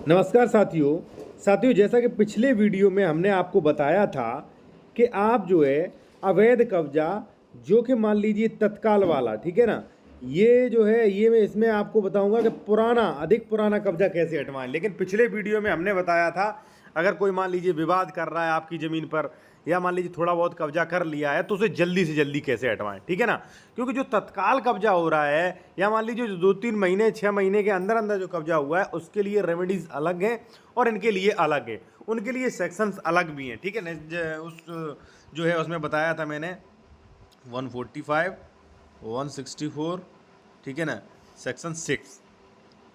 नमस्कार साथियों जैसा कि पिछले वीडियो में हमने आपको बताया था कि आप जो है अवैध कब्जा जो कि मान लीजिए तत्काल वाला, ठीक है ना, ये जो है ये मैं इसमें आपको बताऊंगा कि अधिक पुराना कब्जा कैसे हटवाएं। लेकिन पिछले वीडियो में हमने बताया था अगर कोई मान लीजिए विवाद कर रहा है आपकी ज़मीन पर या मान लीजिए थोड़ा बहुत कब्जा कर लिया है तो उसे जल्दी से जल्दी कैसे हटवाएं, ठीक है ना। क्योंकि जो तत्काल कब्जा हो रहा है या मान लीजिए जो 2-3 महीने 6 महीने के अंदर अंदर जो कब्जा हुआ है उसके लिए रेमेडीज अलग हैं और इनके लिए अलग है, उनके लिए सेक्शंस अलग भी हैं, ठीक है ना। उस जो है उसमें बताया था मैंने 145 164, ठीक है ना, सेक्शन 6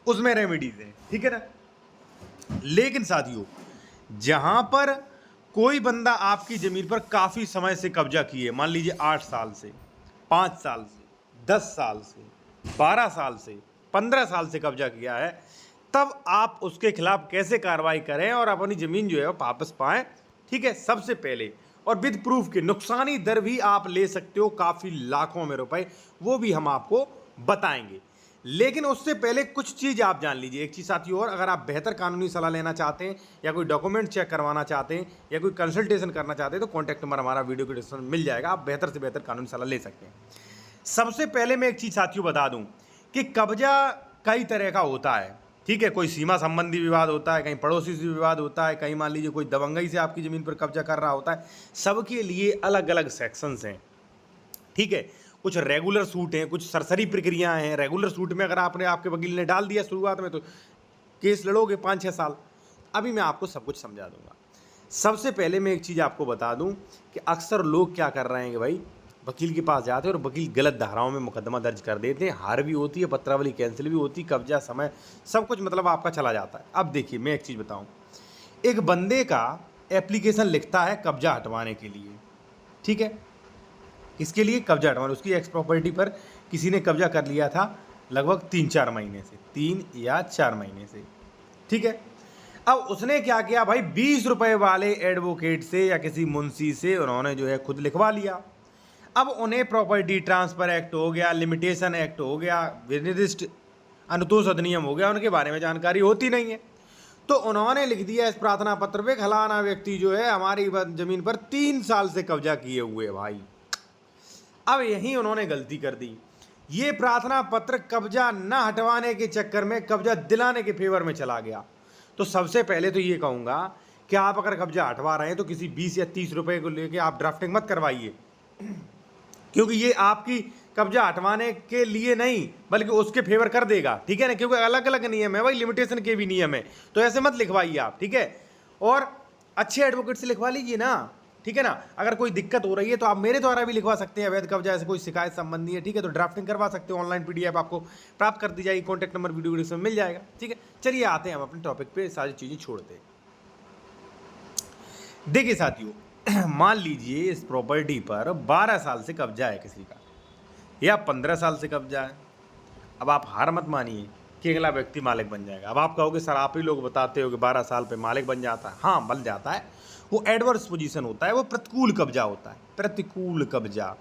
उसमें रेमेडीज हैं, ठीक है ना। लेकिन साथियों जहां पर कोई बंदा आपकी जमीन पर काफी समय से कब्जा किए, मान लीजिए 8 साल से, 5 साल से, 10 साल से, 12 साल से, 15 साल से कब्जा किया है, तब आप उसके खिलाफ कैसे कार्रवाई करें और अपनी जमीन जो है वो वापस पाएं, ठीक है। सबसे पहले और विद प्रूफ के नुकसानी दर भी आप ले सकते हो काफी लाखों में रुपए, वो भी हम आपको बताएंगे। लेकिन उससे पहले कुछ चीज़ आप जान लीजिए। एक चीज़ साथियों और, अगर आप बेहतर कानूनी सलाह लेना चाहते हैं या कोई डॉक्यूमेंट चेक करवाना चाहते हैं या कोई कंसल्टेशन करना चाहते हैं तो कॉन्टैक्ट नंबर हमारा वीडियो के डिस्क्रिप्शन में मिल जाएगा, आप बेहतर से बेहतर कानूनी सलाह ले सकते हैं। सबसे पहले मैं एक चीज़ साथियों बता दूं कि कब्जा कई तरह का होता है, ठीक है। कोई सीमा संबंधी विवाद होता है, कहीं पड़ोसी से विवाद होता है, कहीं मान लीजिए कोई दबंगई से आपकी ज़मीन पर कब्जा कर रहा होता है। सबके लिए अलग अलग सेक्शंस हैं, ठीक है। कुछ रेगुलर सूट हैं, कुछ सरसरी प्रक्रियाएं हैं। रेगुलर सूट में अगर आपके वकील ने डाल दिया शुरुआत में तो केस लड़ोगे 5-6 साल। अभी मैं आपको सब कुछ समझा दूंगा। सबसे पहले मैं एक चीज़ आपको बता दूं कि अक्सर लोग क्या कर रहे हैं कि भाई वकील के पास जाते हैं और वकील गलत धाराओं में मुकदमा दर्ज कर देते हैं, हार भी होती है, पत्रावली कैंसिल भी होती, कब्जा समय सब कुछ मतलब आपका चला जाता है। अब देखिए मैं एक चीज़ बताऊँ, एक बंदे का एप्लीकेशन लिखता है कब्जा हटवाने के लिए, ठीक है। किसके लिए? कब्जा हटवाना। उसकी एक्स प्रॉपर्टी पर किसी ने कब्जा कर लिया था लगभग 3-4 महीने से, 3 या 4 महीने से, ठीक है। अब उसने क्या किया भाई, 20 रुपए वाले एडवोकेट से या किसी मुंशी से उन्होंने जो है खुद लिखवा लिया। अब उन्हें प्रॉपर्टी ट्रांसफर एक्ट हो गया, लिमिटेशन एक्ट हो गया, विनिर्दिष्ट अनुतोष अधिनियम हो गया, उनके बारे में जानकारी होती नहीं है। तो उन्होंने लिख दिया इस प्रार्थना पत्र पे, फलाना व्यक्ति जो है हमारी जमीन पर 3 साल से कब्जा किए हुए भाई। अब यही उन्होंने गलती कर दी। ये प्रार्थना पत्र कब्जा न हटवाने के चक्कर में कब्जा दिलाने के फेवर में चला गया। तो सबसे पहले तो ये कहूँगा कि आप अगर कब्जा हटवा रहे हैं तो किसी 20 या 30 रुपए को लेके आप ड्राफ्टिंग मत करवाइए, क्योंकि ये आपकी कब्जा हटवाने के लिए नहीं बल्कि उसके फेवर कर देगा, ठीक है ना। क्योंकि अलग अलग नियम है भाई, लिमिटेशन के भी नियम है, तो ऐसे मत लिखवाइए आप, ठीक है। और अच्छे एडवोकेट से लिखवा लीजिए ना, ठीक है ना। अगर कोई दिक्कत हो रही है तो आप मेरे द्वारा भी लिखवा सकते हैं। अवैध कब्जा ऐसे कोई शिकायत संबंधी है, ठीक है, तो ड्राफ्टिंग करवा सकते हो। ऑनलाइन पीडीएफ आपको प्राप्त कर दी जाएगी, कॉन्टैक्ट नंबर वीडियो डिस्क्रिप्शन में मिल जाएगा, ठीक है। चलिए आते हैं हम अपने टॉपिक पे, सारी चीज़ें छोड़ते हैं। देखिए साथियों, मान लीजिए इस प्रॉपर्टी पर 12 साल से कब्जा है किसी का या 15 साल से कब्जा है। अब आप हार मत मानिए कि अगला व्यक्ति मालिक बन जाएगा। अब आप कहोगे सर आप ही लोग बताते हो कि 12 साल पे मालिक बन जाता है। हाँ, बन जाता है। वो एडवर्स पोजीशन होता है, वो प्रतिकूल कब्जा होता है, प्रतिकूल कब्जा,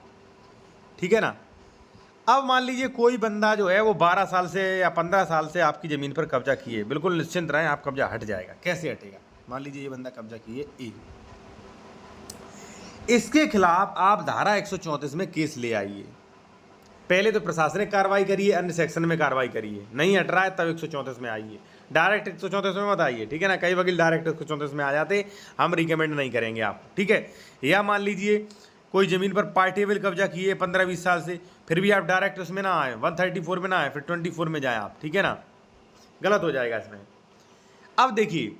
ठीक है ना। अब मान लीजिए कोई बंदा जो है वो 12 साल से या 15 साल से आपकी ज़मीन पर कब्जा किए, बिल्कुल निश्चिंत रहें, आप कब्जा हट जाएगा। कैसे हटेगा? मान लीजिए ये बंदा कब्जा किए ए, इसके खिलाफ आप धारा 134 में केस ले आइए। पहले तो प्रशासनिक कार्रवाई करिए, अन्य सेक्शन में कार्रवाई करिए। नहीं हट रहा है तब 134 में आइए, डायरेक्ट 134 में मत आइए, ठीक है ना। कई वकील डायरेक्ट 134 में आ जाते, हम रिकमेंड नहीं करेंगे आप, ठीक है। या मान लीजिए कोई ज़मीन पर पार्टेबल कब्जा किए 15-20 साल से, फिर भी आप डायरेक्ट उसमें ना आए, 134 में ना आए, फिर 24 में जाएँ आप, ठीक है ना। गलत हो जाएगा इसमें। अब देखिए,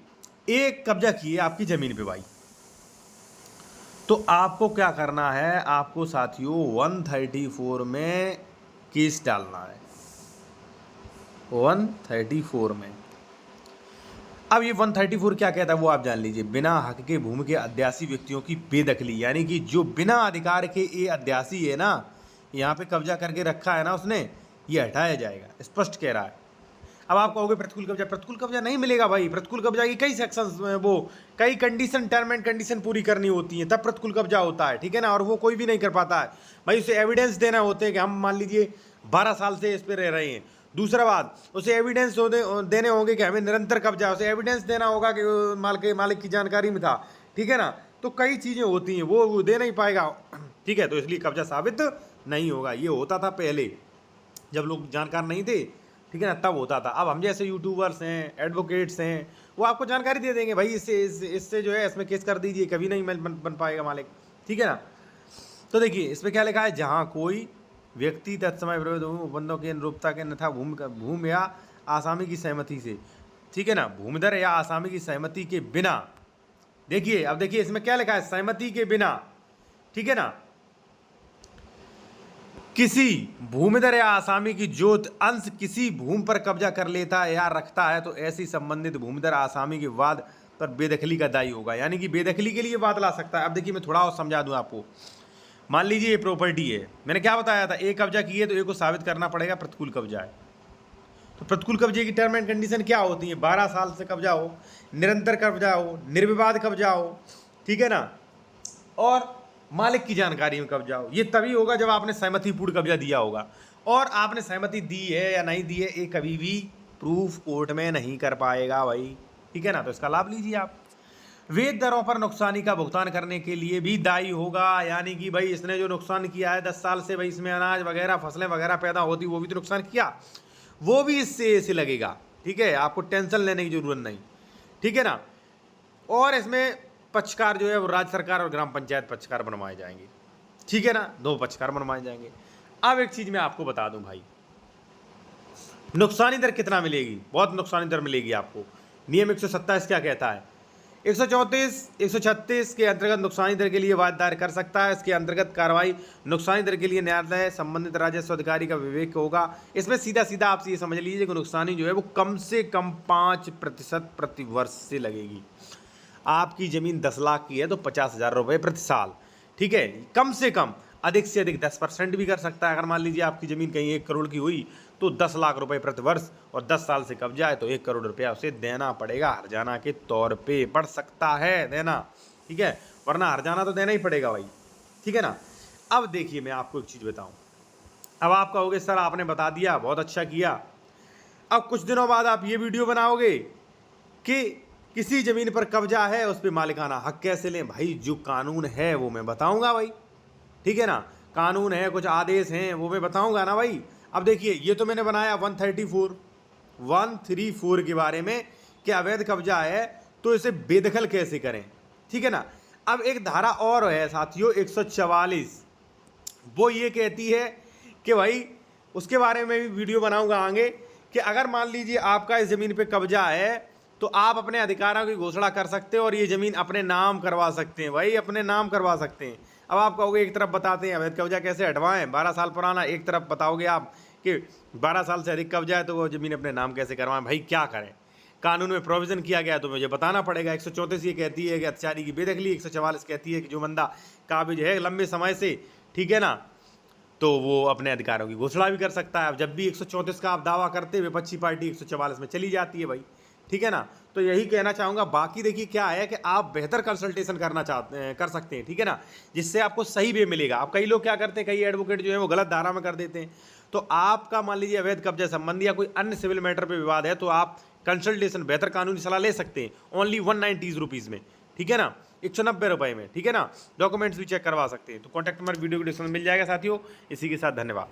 एक कब्जा किए आपकी ज़मीन पर भाई, तो आपको क्या करना है, आपको साथियों 134 में केस डालना है, 134 में। अब ये 134 क्या कहता है वो आप जान लीजिए। बिना हक के भूमि के अध्यासी व्यक्तियों की बेदखली, यानी कि जो बिना अधिकार के ये अध्यासी है ना, यहाँ पे कब्जा करके रखा है ना उसने, ये हटाया जाएगा, स्पष्ट कह रहा है। अब आप कहोगे प्रतिकूल कब्जा, प्रतिकूल कब्जा नहीं मिलेगा भाई। प्रतिकूल कब्जा की कई सेक्शंस में वो कई कंडीशन, टर्म एंड कंडीशन पूरी करनी होती है, तब प्रतिकूल कब्जा होता है, ठीक है ना। और वो कोई भी नहीं कर पाता है भाई, उसे एविडेंस देना होते हैं कि हम मान लीजिए 12 साल से इस पर रह रहे हैं, दूसरा बात, उसे एविडेंस देने होंगे कि हमें निरंतर कब्जा, उसे एविडेंस देना होगा कि मालिक की जानकारी में था, ठीक है ना। तो कई चीज़ें होती हैं, वो दे नहीं पाएगा, ठीक है, तो इसलिए कब्जा साबित नहीं होगा। ये होता था पहले जब लोग जानकार नहीं थे, ठीक है ना, तब होता था। अब हम जैसे यूट्यूबर्स हैं, एडवोकेट्स हैं, वो आपको जानकारी दे देंगे, भाई इससे जो है इसमें केस कर दीजिए, कभी नहीं बन पाएगा मालिक, ठीक है ना। तो देखिए इसमें क्या लिखा है, जहाँ कोई व्यक्ति तत्समय विरोध बंदों की अनुरूपता के अन्यथा भूमि या आसामी की सहमति से, ठीक है ना, भूमिधर या आसामी की सहमति के बिना, देखिए अब देखिए इसमें क्या लिखा है, सहमति के बिना, ठीक है ना, किसी भूमिधर या आसामी की जोत अंश किसी भूमि पर कब्जा कर लेता है या रखता है तो ऐसी संबंधित भूमिधर आसामी के वाद पर बेदखली का दायी होगा, यानी कि बेदखली के लिए वाद ला सकता है। अब देखिए मैं थोड़ा और समझा दूं आपको। मान लीजिए ये प्रॉपर्टी है, मैंने क्या बताया था, एक कब्जा की है तो एक को साबित करना पड़ेगा प्रतिकूल कब्जा है। तो प्रतिकूल कब्जे की टर्म एंड कंडीशन क्या होती है, 12 साल से कब्जा हो, निरंतर कब्जा हो, निर्विवाद कब्जा हो, ठीक है ना, और मालिक की जानकारी में कब्जा हो। ये तभी होगा जब आपने सहमतिपूर्ण कब्जा दिया होगा, और आपने सहमति दी है या नहीं दी है ये कभी भी प्रूफ कोर्ट में नहीं कर पाएगा भाई, ठीक है ना। तो इसका लाभ लीजिए आप। वेद दरों पर नुकसानी का भुगतान करने के लिए भी दायी होगा, यानी कि भाई इसने जो नुकसान किया है 10 साल से, भाई इसमें अनाज वगैरह फसलें वगैरह पैदा होती, वो भी तो नुकसान किया, वो भी इससे लगेगा, ठीक है, आपको टेंशन लेने की जरूरत नहीं, ठीक है ना। और इसमें पक्षकार जो है वो राज्य सरकार और ग्राम पंचायत पक्षकार बनवाए जाएंगे, ठीक है ना, 2 पक्षकार बनवाए जाएंगे। अब एक चीज मैं आपको बता दूं भाई, नुकसानी दर कितना मिलेगी, बहुत नुकसानी दर मिलेगी आपको। नियम 127 क्या कहता है, 134 136 के अंतर्गत नुकसानी दर के लिए वाद दायर कर सकता है। इसके अंतर्गत कार्रवाई नुकसानी दर के लिए न्यायालय संबंधित राजस्व अधिकारी का विवेक होगा। इसमें सीधा सीधा आप ये समझ लीजिए कि नुकसानी जो है वो कम से कम 5% प्रति वर्ष से लगेगी। आपकी ज़मीन 10 लाख की है तो 50,000 रुपये प्रति साल, ठीक है, कम से कम। अधिक से अधिक 10% भी कर सकता है। अगर मान लीजिए आपकी ज़मीन कहीं 1 करोड़ की हुई तो 10 लाख रुपए प्रति वर्ष, और 10 साल से कब्जा है तो 1 करोड़ रुपया उसे देना पड़ेगा, हर्जाना के तौर पे पड़ सकता है देना, ठीक है, वरना हर्जाना तो देना ही पड़ेगा भाई, ठीक है ना। अब देखिए मैं आपको एक चीज़ बताऊं, अब आप कहोगे सर आपने बता दिया, बहुत अच्छा किया, अब कुछ दिनों बाद आप ये वीडियो बनाओगे कि किसी ज़मीन पर कब्जा है उस पर मालिकाना हक कैसे लें। भाई जो कानून है वो मैं बताऊंगा भाई, ठीक है ना, कानून है, कुछ आदेश हैं, वो मैं बताऊंगा ना भाई। अब देखिए ये तो मैंने बनाया 134 के बारे में कि अवैध कब्जा है तो इसे बेदखल कैसे करें, ठीक है ना। अब एक धारा और है साथियों 144, वो ये कहती है कि भाई उसके बारे में भी वीडियो बनाऊंगा आगे, कि अगर मान लीजिए आपका इस ज़मीन पे कब्जा है तो आप अपने अधिकारों की घोषणा कर सकते हैं और ये ज़मीन अपने नाम करवा सकते हैं, भाई अपने नाम करवा सकते हैं। अब आप कहोगे एक तरफ बताते हैं अवैध कब्जा कैसे हटवाएं, 12 साल पुराना, एक तरफ बताओगे आप कि 12 साल से अधिक कब्जा है तो वो ज़मीन अपने नाम कैसे करवाएं। भाई क्या करें, कानून में प्रोविज़न किया गया तो मुझे बताना पड़ेगा। 134 ये कहती है कि अत्याचारी की बेदखली, 144 कहती है कि जो बंदा काबिज है लंबे समय से, ठीक है ना, तो वो अपने अधिकारों की घोषणा भी कर सकता है। अब जब भी 134 का आप दावा करते हुए विपक्षी पार्टी 144 में चली जाती है भाई, ठीक है ना। तो यही कहना चाहूँगा। बाकी देखिए क्या है कि आप बेहतर कंसल्टेशन कर सकते हैं, ठीक है ना, जिससे आपको सही वे मिलेगा। अब कई लोग क्या करते हैं, कई एडवोकेट जो है वो गलत धारा में कर देते हैं। तो आपका मान लीजिए अवैध कब्जा संबंधी या कोई अन्य सिविल मैटर पे विवाद है तो आप कंसल्टेशन, बेहतर कानूनी सलाह ले सकते हैं ओनली 190 रुपीज़ में, ठीक है ना, 190 रुपये में, ठीक है ना। डॉक्यूमेंट्स भी चेक करवा सकते हैं। तो कॉन्टैक्ट नंबर वीडियो के डिस्क्रिप्शन में मिल जाएगा साथियों। इसी के साथ धन्यवाद।